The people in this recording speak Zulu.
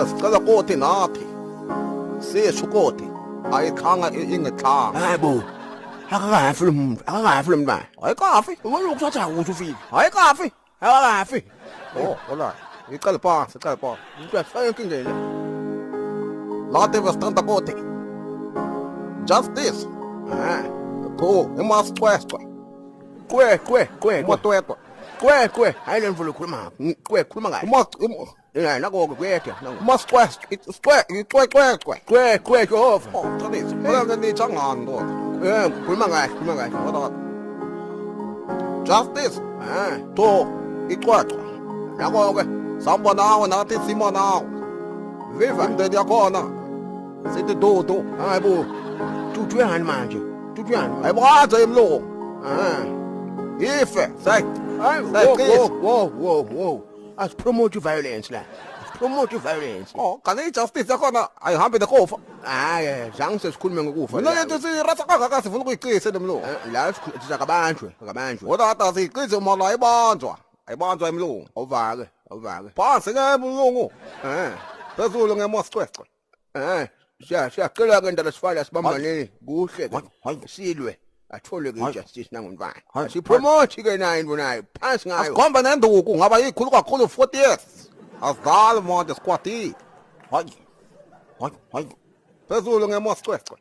Uva sicela kothi nathi sisho kothi ayikhanga ingexhanga. Hayibo. Akakafi lo muntu, akakafi lo mntwana. Ayikafi. Ubona ukuthatha ukuthi ufile. Ayikafi. Akakafi. Oh, hola. Icela phansi, icela phansi. Umuntu asifake enkingeni la. Lathi vesitanda kothi. Justice. Ko, emasicwecwe. Kwe. Motwetwe. Kwe. Hayi le mvulo ukhuluma ngakho. Kwe khuluma ngayo. Nako kuyetha. Umasicwecwe. Icwecwecwe. Kwe Jehova. Oh, Thanisi. Phela nitsha ngani kodwa? Khuluma ngayo. Kodwa. Justice. To, icwecwe. Yako-ke, sambona nawe nathi simo nawe. Viva imndeni yakhona. Sithi dudu. Hayibo. Tuthuyani manje? Ayibukade imlungu. Ife, say. Whoa. Asipromote violence la. Promote violence. Oh, kanti ijustice yakhona ayihambi nekofa. Hayi, zange sesikhulume ngokufa. Mina lento siratha kangaka sifuna ukuyiqisa lemlungu. La akabanjwe. Kodwa kade siyiqise uma ayibanjwa imlungu. Awuvake. Phansi ngemlungu. Phezulu ngemosicwecwe. Siyacela ke ndala sifala sibambaneni kuhle ke. Silwe. Athole ke justice nangumntwana. Sipromote ke nayo into nayo. Phansi ngayo. Asikhomba nenduku ngaba yikhulu kakhulu 40 years. Asidlali manje sikwatile. Hayi. Phezulu ngemosicwecwe.